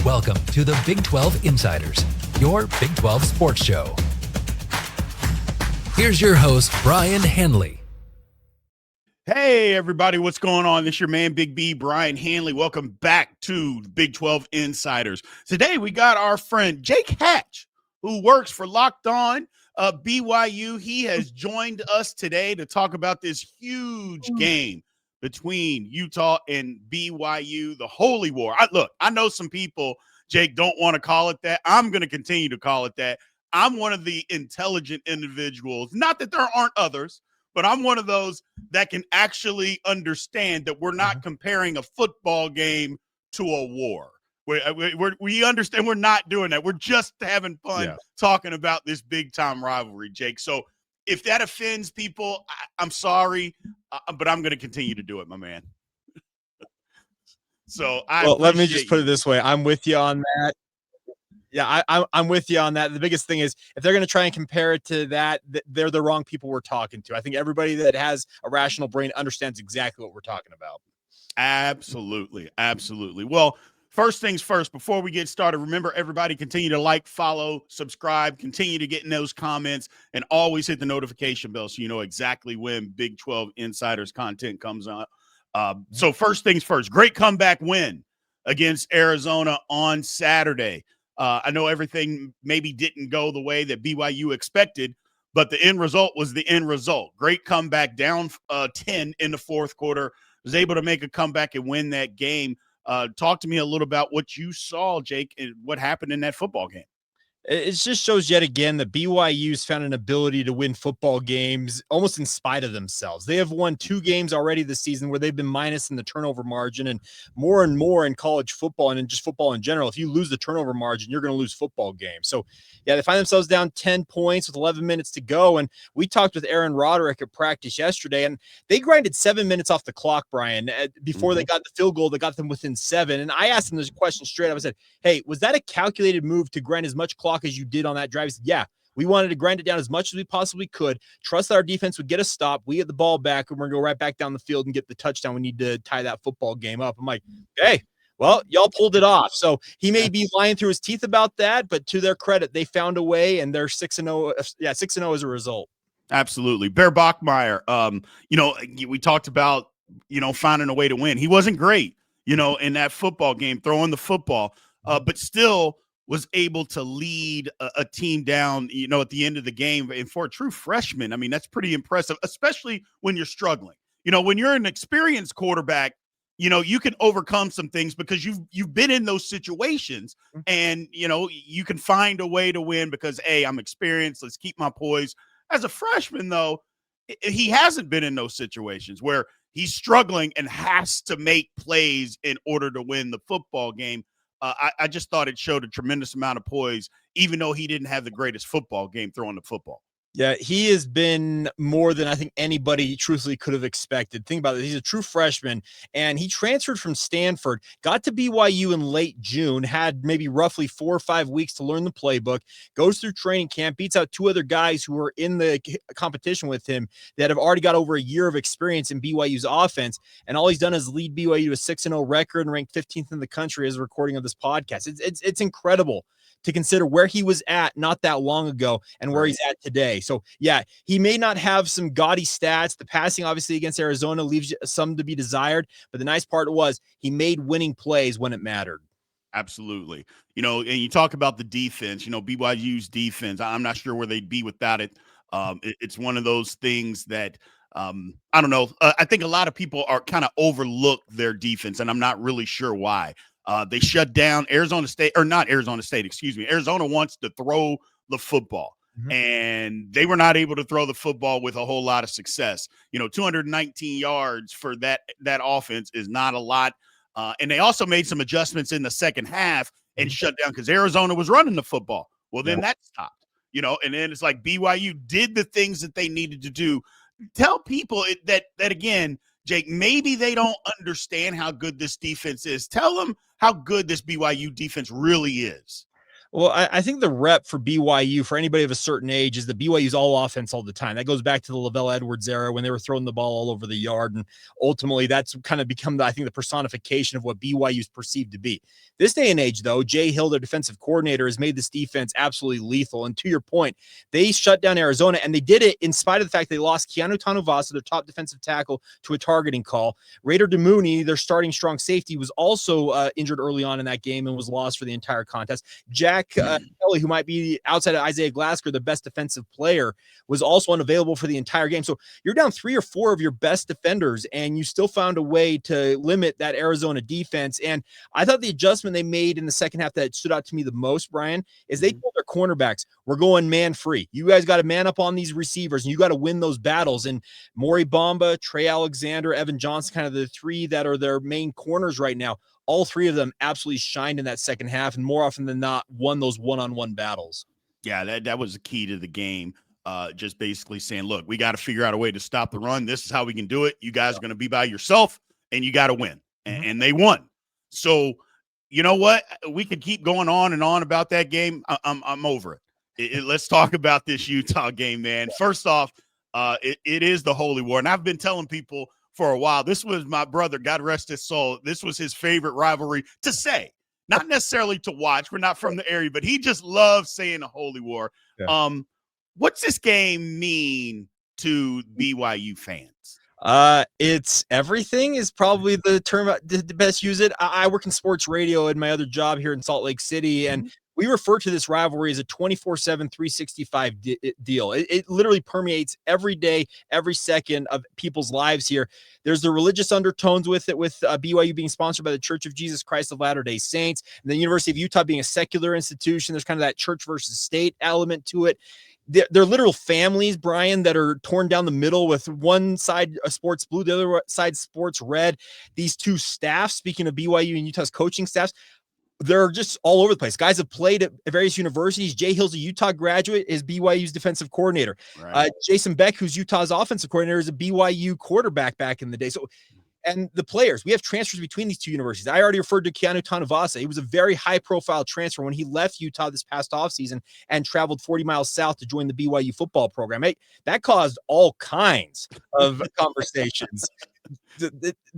Welcome to the Big 12 Insiders, your Big 12 sports show. Here's your host, Brien Hanley. Hey, everybody, what's going on? This is your man, Big B, Brien Hanley. Welcome back to the Big 12 Insiders. Today, we got our friend Jake Hatch, who works for Locked On BYU. He has joined us today to talk about this huge game between Utah and BYU, the Holy War. I know some people, Jake, don't want to call it that. I'm going to continue to call it that. I'm one of the intelligent individuals. Not that there aren't others, but I'm one of those that can actually understand that we're not comparing a football game to a war. We understand we're not doing that. We're just having fun talking about this big-time rivalry, Jake. So if that offends people, I'm sorry, but I'm going to continue to do it, my man. So let me just put it this way. I'm with you on that. Yeah, I'm with you on that. The biggest thing is if they're going to try and compare it to that, they're the wrong people we're talking to. I think everybody that has a rational brain understands exactly what we're talking about. Absolutely. Absolutely. Well, first things first, before we get started, remember, everybody, continue to like, follow, subscribe, continue to get in those comments, and always hit the notification bell so you know exactly when Big 12 Insiders content comes on. So first things first, great comeback win against Arizona on Saturday. I know everything maybe didn't go the way that BYU expected, but the end result was the end result. Great comeback, down 10 in the fourth quarter, was able to make a comeback and win that game. Talk to me a little about what you saw, Jake, and what happened in that football game. It just shows yet again that BYU's found an ability to win football games almost in spite of themselves. They have won 2 games already this season where they've been minus in the turnover margin, and more in college football and in just football in general. If you lose the turnover margin, you're going to lose football games. So yeah, they find themselves down 10 points with 11 minutes to go. And we talked with Aaron Roderick at practice yesterday, and they grinded 7 minutes off the clock, Brien, before they got the field goal that got them within 7. And I asked them this question straight up. I said, hey, was that a calculated move to grind as much clock as you did on that drive? He said, yeah, we wanted to grind it down as much as we possibly could, trust that our defense would get a stop, we get the ball back, and we're going to go right back down the field and get the touchdown. We need to tie that football game up. I'm like, hey, well, y'all pulled it off. So he may be lying through his teeth about that, but to their credit, they found a way, and they're 6-0. Yeah, 6-0 as a result. Absolutely. Bear Bachmeyer, we talked about, finding a way to win. He wasn't great, in that football game, throwing the football, but still was able to lead a team down, at the end of the game. And for a true freshman, I mean, that's pretty impressive, especially when you're struggling. When you're an experienced quarterback, you can overcome some things because you've been in those situations, and, you can find a way to win because, hey, I'm experienced. Let's keep my poise. As a freshman, though, he hasn't been in those situations where he's struggling and has to make plays in order to win the football game. I just thought it showed a tremendous amount of poise, even though he didn't have the greatest football game throwing the football. Yeah, he has been more than I think anybody truthfully could have expected. Think about it. He's a true freshman, and he transferred from Stanford, got to BYU in late June, had maybe roughly 4 or 5 weeks to learn the playbook, goes through training camp, beats out 2 other guys who were in the competition with him that have already got over a year of experience in BYU's offense, and all he's done is lead BYU to a 6-0 record and ranked 15th in the country as a recording of this podcast. It's incredible to consider where he was at not that long ago and where he's at today. So, yeah, he may not have some gaudy stats. The passing, obviously, against Arizona leaves some to be desired. But the nice part was he made winning plays when it mattered. Absolutely. And you talk about the defense, BYU's defense. I'm not sure where they'd be without it. It's one of those things that I don't know. I think a lot of people are kind of overlook their defense, and I'm not really sure why. They shut down Arizona State, or not Arizona State, excuse me. Arizona wants to throw the football, and they were not able to throw the football with a whole lot of success. 219 yards for that offense is not a lot. And they also made some adjustments in the second half and shut down because Arizona was running the football. Well, then that stopped, and then it's like BYU did the things that they needed to do. Tell people that again, Jake, maybe they don't understand how good this defense is. Tell them how good this BYU defense really is. Well, I think the rep for BYU for anybody of a certain age is that BYU's all offense all the time. That goes back to the Lavelle Edwards era when they were throwing the ball all over the yard. And ultimately, that's kind of become, I think, the personification of what BYU's perceived to be. This day and age, though, Jay Hill, their defensive coordinator, has made this defense absolutely lethal. And to your point, they shut down Arizona, and they did it in spite of the fact they lost Keanu Tanuvasa, their top defensive tackle, to a targeting call. Raider Demooney, their starting strong safety, was also injured early on in that game and was lost for the entire contest. Jack Kelly, who might be outside of Isaiah Glasgow, the best defensive player, was also unavailable for the entire game. So you're down 3 or 4 of your best defenders, and you still found a way to limit that Arizona defense. And I thought the adjustment they made in the second half that stood out to me the most, Brien, is they told their cornerbacks, we're going man free. You guys got to man up on these receivers, and you got to win those battles. And Maury Bamba, Trey Alexander, Evan Johnson, kind of the 3 that are their main corners right now. All 3 of them absolutely shined in that second half, and more often than not won those one-on-one battles. Yeah, that was the key to the game. Just basically saying, look, we got to figure out a way to stop the run. This is how we can do it. You guys are going to be by yourself, and you got to win. And they won. So, you know what? We could keep going on and on about that game. I'm over it. Let's talk about this Utah game, man. First off, it is the Holy War. And I've been telling people for a while, this was my brother, God rest his soul. This was his favorite rivalry to say, not necessarily to watch. We're not from the area, but he just loves saying the Holy War. Yeah. What's this game mean to BYU fans? It's everything is probably the term the best use it. I work in sports radio in my other job here in Salt Lake City, and we refer to this rivalry as a 24/7, 365 deal. It literally permeates every day, every second of people's lives here. There's the religious undertones with it, with BYU being sponsored by the Church of Jesus Christ of Latter-day Saints, and the University of Utah being a secular institution. There's kind of that church versus state element to it. They're literal families, Brien, that are torn down the middle, with one side sports blue, the other side sports red. These 2 staffs, speaking of BYU and Utah's coaching staffs, they're just all over the place. Guys have played at various universities. Jay Hill's a Utah graduate, is BYU's defensive coordinator. Right. Jason Beck, who's Utah's offensive coordinator, is a BYU quarterback back in the day. So, and the players, we have transfers between these 2 universities. I already referred to Keanu Tanuvasa. He was a very high-profile transfer when he left Utah this past offseason and traveled 40 miles south to join the BYU football program. That caused all kinds of conversations.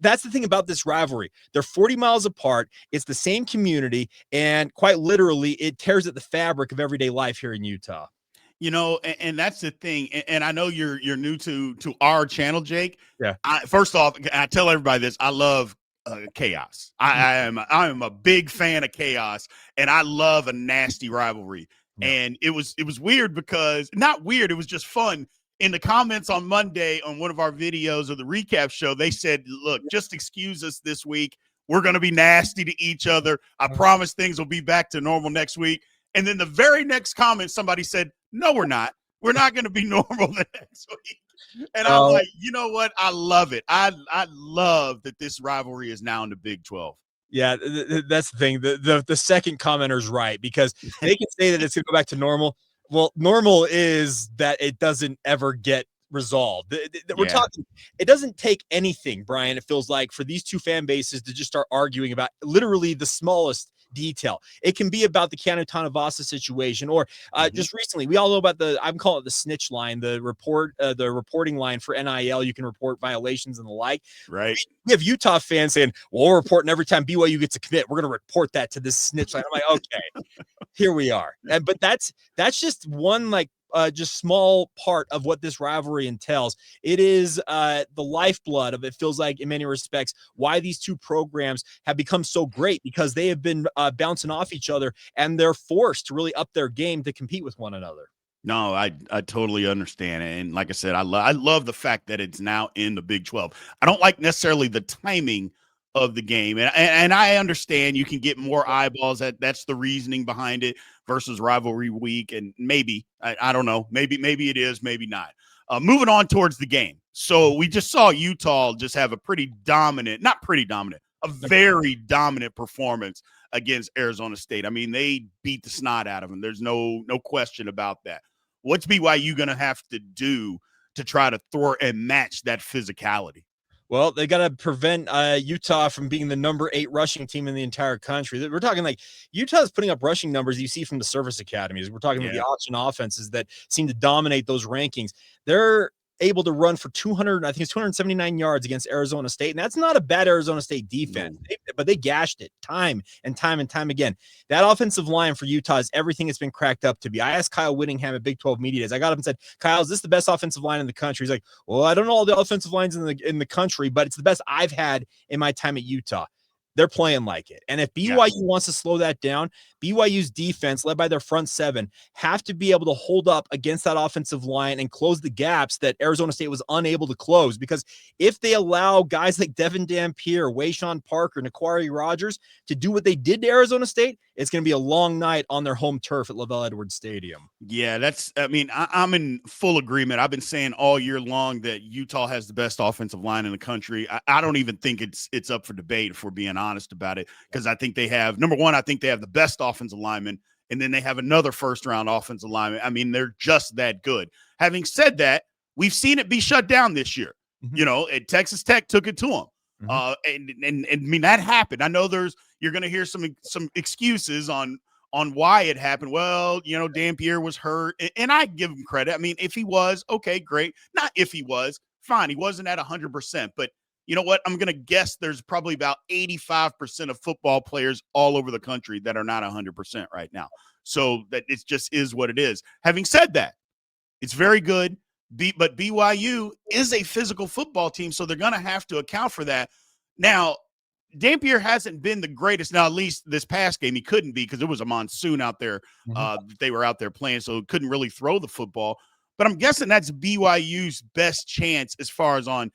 That's the thing about this rivalry. They're 40 miles apart. It's the same community, and quite literally, it tears at the fabric of everyday life here in Utah. You know, and that's the thing. And I know you're new to our channel, Jake. Yeah. First off, I tell everybody this: I love chaos. I am a big fan of chaos, and I love a nasty rivalry. Yeah. And it was weird because not weird. It was just fun. In the comments on Monday on one of our videos of the recap show, they said, "Look, just excuse us this week. We're going to be nasty to each other. I promise things will be back to normal next week." And then the very next comment, somebody said, "No, we're not. We're not going to be normal the next week." And I'm like, you know what? I love it. I love that this rivalry is now in the Big 12. Yeah, that's the thing. The second commenter's right, because they can say that it's going to go back to normal. Well, normal is that it doesn't ever get resolved. We're talking, it doesn't take anything, Brien, it feels like, for these 2 fan bases to just start arguing about literally the smallest detail. It can be about the Keanu Tanuvasa situation, or just recently, we all know about I'm calling it the snitch line, the reporting line for NIL. You can report violations and the like. Right. We have Utah fans saying, well, we're reporting every time BYU gets a commit. We're going to report that to this snitch line. I'm like, okay, here we are. But that's just one, just small part of what this rivalry entails. It is the lifeblood of, it feels like, in many respects, why these 2 programs have become so great, because they have been bouncing off each other, and they're forced to really up their game to compete with one another. No, I totally understand. And like I said, I love the fact that it's now in the Big 12. I don't like necessarily the timing of the game. And I understand you can get more eyeballs. That's the reasoning behind it versus rivalry week. And maybe, I don't know, maybe it is, maybe not. Moving on towards the game. So we just saw Utah just have a very dominant performance against Arizona State. I mean, they beat the snot out of them. There's no question about that. What's BYU going to have to do to try to thwart and match that physicality? Well, they got to prevent Utah from being the number 8 rushing team in the entire country. We're talking like Utah's putting up rushing numbers you see from the service academies. We're talking about the option offenses that seem to dominate those rankings. They're able to run for 200, I think it's 279 yards against Arizona State. And that's not a bad Arizona State defense, but they gashed it time and time and time again. That offensive line for Utah is everything it's been cracked up to be. I asked Kyle Whittingham at Big 12 Media Days. I got up and said, Kyle, is this the best offensive line in the country? He's like, well, I don't know all the offensive lines in the country, but it's the best I've had in my time at Utah. They're playing like it. And if BYU wants to slow that down, BYU's defense, led by their front seven, have to be able to hold up against that offensive line and close the gaps that Arizona State was unable to close. Because if they allow guys like Devin Dampier, Wayshawn Parker, Naquari Rogers to do what they did to Arizona State, it's going to be a long night on their home turf at LaVell Edwards Stadium. Yeah, I'm in full agreement. I've been saying all year long that Utah has the best offensive line in the country. I don't even think it's up for debate if we're being honest about it, because I think they have, number one, I think they have the best offensive lineman, and then they have another first-round offensive lineman. I mean, they're just that good. Having said that, we've seen it be shut down this year. And Texas Tech took it to them. And I mean, that happened. I know you're going to hear some excuses on why it happened. Well, Dampier was hurt, and I give him credit. I mean, if he was, okay, great. Not if he was, fine. He wasn't at 100%, but you know what? I'm going to guess there's probably about 85% of football players all over the country that are not 100% right now. So that it just is what it is. Having said that, it's very good. But BYU is a physical football team, so they're going to have to account for that. Now, Dampier hasn't been the greatest. Now, at least this past game, he couldn't be because it was a monsoon out there. They were out there playing, so couldn't really throw the football. But I'm guessing that's BYU's best chance as far as on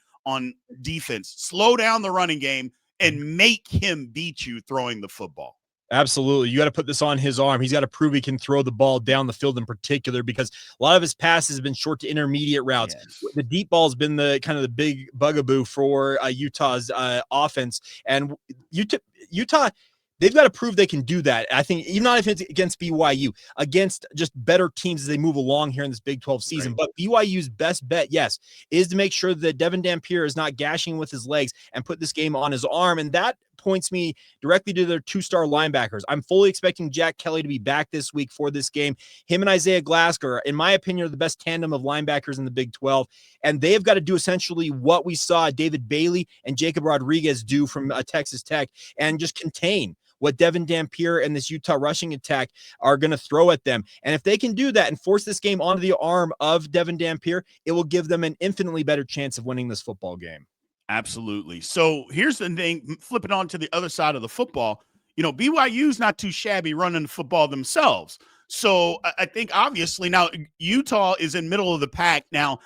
defense. Slow down the running game and make him beat you throwing the football. Absolutely. You got to put this on his arm. He's got to prove he can throw the ball down the field in particular, because a lot of his passes have been short to intermediate routes. Yes. The deep ball has been the kind of the big bugaboo for Utah's offense. And Utah, they've got to prove they can do that. I think even not if it's against BYU, against just better teams as they move along here in this Big 12 season. Right. But BYU's best bet, yes, is to make sure that Devin Dampier is not gashing with his legs and put this game on his arm. And that points me directly to their 2-star linebackers. I'm fully expecting Jack Kelly to be back this week for this game. Him and Isaiah Glasgow, in my opinion, are the best tandem of linebackers in the Big 12. And they've got to do essentially what we saw David Bailey and Jacob Rodriguez do from Texas Tech, and just contain what Devin Dampier and this Utah rushing attack are going to throw at them. And if they can do that and force this game onto the arm of Devin Dampier, it will give them an infinitely better chance of winning this football game. Absolutely. So here's the thing, flipping on to the other side of the football, BYU's not too shabby running the football themselves. So I think obviously now Utah is in middle of the pack. Now,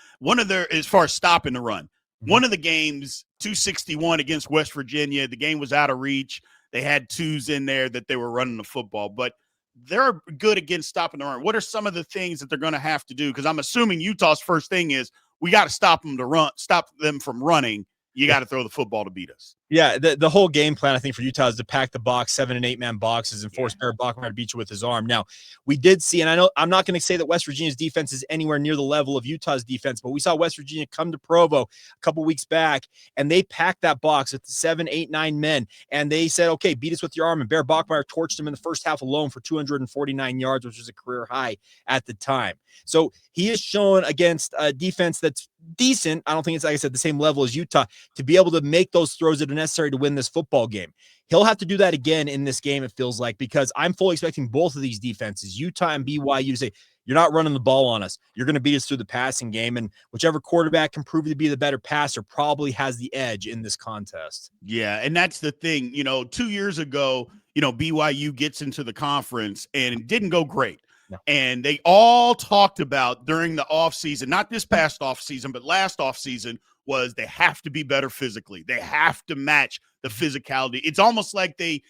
as far as stopping the run, one of the games, 261 against West Virginia, the game was out of reach. They had twos in there that they were running the football, but they're good against stopping the run. What are some of the things that they're going to have to do? Because I'm assuming Utah's first thing is we got to stop them from running. You got to throw the football to beat us. Yeah, the whole game plan, I think, for Utah is to pack the box, 7- and 8-man boxes, and force Barrett Bachmeier to beat you with his arm. Now, we did see, and I know I'm not going to say that West Virginia's defense is anywhere near the level of Utah's defense, but we saw West Virginia come to Provo a couple weeks back, and they packed that box with 7, 8, 9 men, and they said, okay, beat us with your arm, and Barrett Bachmeier torched him in the first half alone for 249 yards, which was a career high at the time. So he is shown against a defense that's decent. I don't think it's, like I said, the same level as Utah, to be able to make those throws that are necessary to win this football game. He'll have to do that again in this game, it feels like, because I'm fully expecting both of these defenses, Utah and BYU, to say, you're not running the ball on us. You're going to beat us through the passing game, and whichever quarterback can prove to be the better passer probably has the edge in this contest. Yeah, and that's the thing. 2 years ago, BYU gets into the conference, and it didn't go great. No. And they all talked about during the offseason, not this past offseason, but last offseason, was they have to be better physically. They have to match the physicality. It's almost like they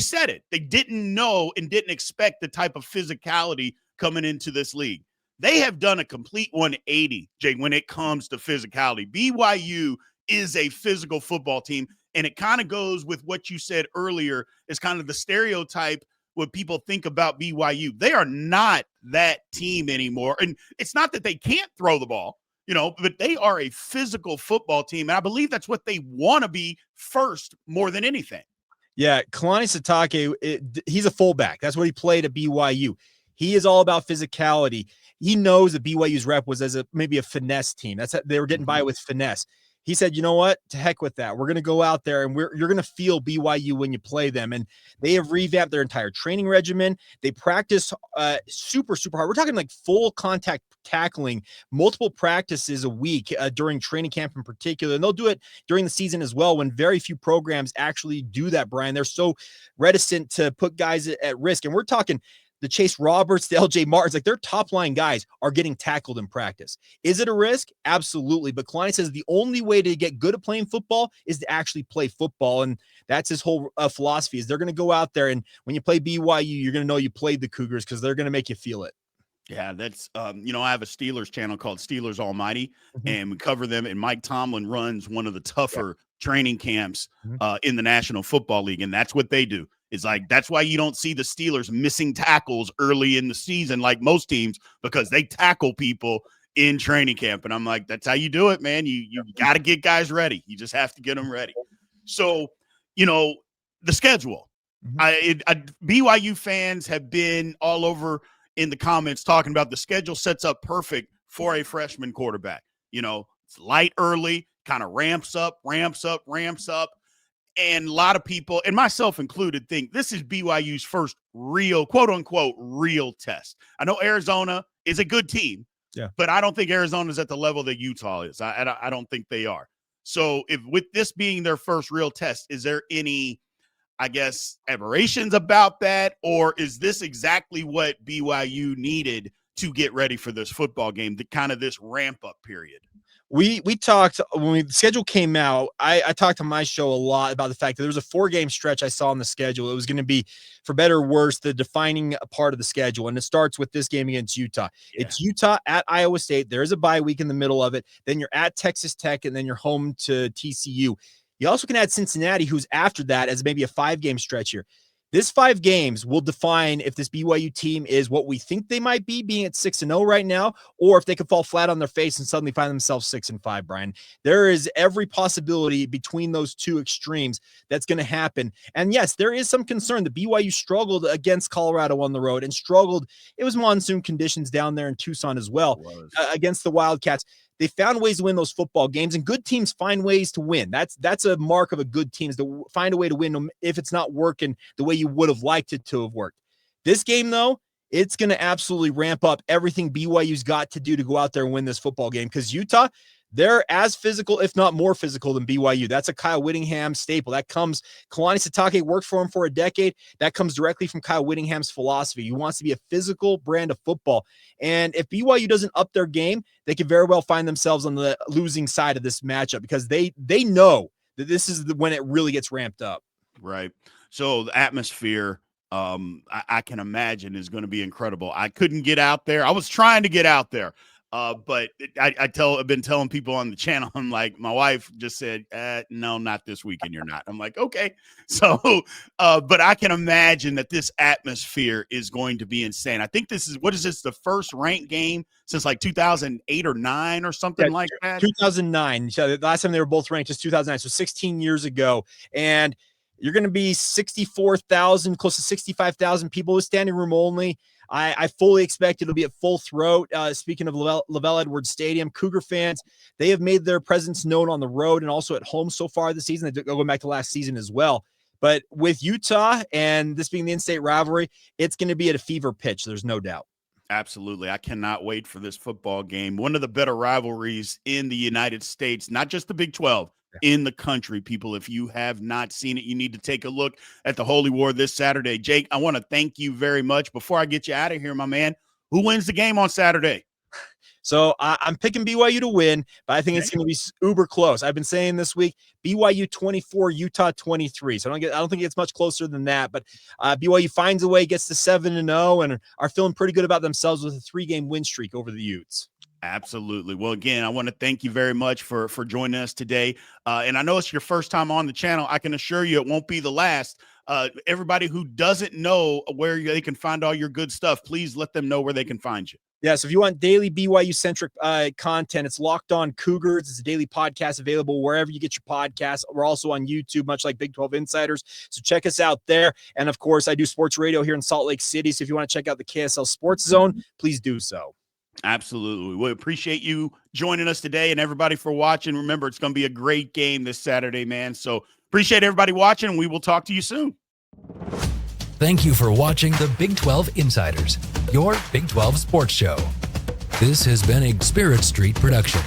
said it. They didn't know and didn't expect the type of physicality coming into this league. They have done a complete 180, Jay, when it comes to physicality. BYU is a physical football team, and it kind of goes with what you said earlier is kind of the stereotype what people think about BYU. They are not that team anymore. And it's not that they can't throw the ball. but they are a physical football team. And I believe that's what they want to be first more than anything. Yeah, Kalani Sitake, he's a fullback. That's what he played at BYU. He is all about physicality. He knows that BYU's rep was as maybe a finesse team. That's how they were getting by with finesse. He said, you know what? To heck with that. We're going to go out there and you're going to feel BYU when you play them. And they have revamped their entire training regimen. They practice super, super hard. We're talking like full contact tackling, multiple practices a week during training camp in particular. And they'll do it during the season as well when very few programs actually do that, Brien. They're so reticent to put guys at risk. And we're talking the Chase Roberts, the LJ Martins, like their top line guys are getting tackled in practice. Is it a risk? Absolutely. But Kalani says the only way to get good at playing football is to actually play football. And that's his whole philosophy is they're going to go out there. And when you play BYU, you're going to know you played the Cougars because they're going to make you feel it. Yeah, that's, I have a Steelers channel called Steelers Almighty, and we cover them. And Mike Tomlin runs one of the tougher training camps in the National Football League. And that's what they do. It's like, that's why you don't see the Steelers missing tackles early in the season like most teams, because they tackle people in training camp. And I'm like, that's how you do it, man. You got to get guys ready. You just have to get them ready. So, the schedule. BYU fans have been all over in the comments talking about the schedule sets up perfect for a freshman quarterback. It's light early, kind of ramps up. And a lot of people, and myself included, think this is BYU's first real, quote unquote, real test. I know Arizona is a good team, but I don't think Arizona is at the level that Utah is. I don't think they are. So if with this being their first real test, is there any, I guess, aberrations about that? Or is this exactly what BYU needed to get ready for this football game, the kind of this ramp up period? We talked when the schedule came out. I talked to my show a lot about the fact that there was a 4-game stretch I saw on the schedule. It was going to be, for better or worse, the defining part of the schedule. And it starts with this game against Utah. Yeah. It's Utah at Iowa State. There is a bye week in the middle of it. Then you're at Texas Tech, and then you're home to TCU. You also can add Cincinnati, who's after that, as maybe a 5-game stretch here. This 5 games will define if this BYU team is what we think they might be, being at 6-0 right now, or if they could fall flat on their face and suddenly find themselves 6-5, Brien. There is every possibility between those two extremes that's going to happen. And yes, there is some concern that BYU struggled against Colorado on the road and struggled. It was monsoon conditions down there in Tucson as well against the Wildcats. They found ways to win those football games, and good teams find ways to win. That's a mark of a good team, is to find a way to win if it's not working the way you would have liked it to have worked. This game, though, it's going to absolutely ramp up everything BYU's got to do to go out there and win this football game, because Utah, they're as physical, if not more physical, than BYU. That's a Kyle Whittingham staple. That comes, Kalani Sitake worked for him for a decade. That comes directly from Kyle Whittingham's philosophy. He wants to be a physical brand of football. And if BYU doesn't up their game, they could very well find themselves on the losing side of this matchup, because they know that this is when it really gets ramped up. Right. So the atmosphere, I can imagine, is going to be incredible. I couldn't get out there. I was trying to get out there. But I've been telling people on the channel, I'm like, my wife just said, no, not this weekend. You're not. I'm like, okay. So, but I can imagine that this atmosphere is going to be insane. I think the first ranked game since like 2008 or 9 or something like that? 2009. So the last time they were both ranked is 2009. So 16 years ago. And you're going to be 64,000, close to 65,000 people with standing room only. I fully expect it'll be at full throat. Speaking of Lavelle Edwards Stadium, Cougar fans, they have made their presence known on the road and also at home so far this season. They're going back to last season as well. But with Utah and this being the in-state rivalry, it's going to be at a fever pitch. There's no doubt. Absolutely. I cannot wait for this football game. One of the better rivalries in the United States, not just the Big 12, in the country. People, if you have not seen it, you need to take a look at the Holy War this Saturday. Jake, I want to thank you very much. Before I get you out of here, my man, who wins the game on Saturday? So I'm picking BYU to win, but I think it's going to be uber close. I've been saying this week, BYU 24, Utah 23. So I don't think it's much closer than that, but BYU finds a way, gets to 7-0, and are feeling pretty good about themselves with a 3-game win streak over the Utes. Absolutely. Well, again, I want to thank you very much for joining us today. And I know it's your first time on the channel. I can assure you it won't be the last. Everybody who doesn't know where they can find all your good stuff, please let them know where they can find you. Yeah, so if you want daily BYU-centric content, it's Locked On Cougars. It's a daily podcast available wherever you get your podcasts. We're also on YouTube, much like Big 12 Insiders. So check us out there. And, of course, I do sports radio here in Salt Lake City. So if you want to check out the KSL Sports Zone, please do so. Absolutely. We appreciate you joining us today and everybody for watching. Remember, it's going to be a great game this Saturday, man. So appreciate everybody watching, and we will talk to you soon. Thank you for watching the Big 12 Insiders, your Big 12 sports show. This has been a Spirit Street production.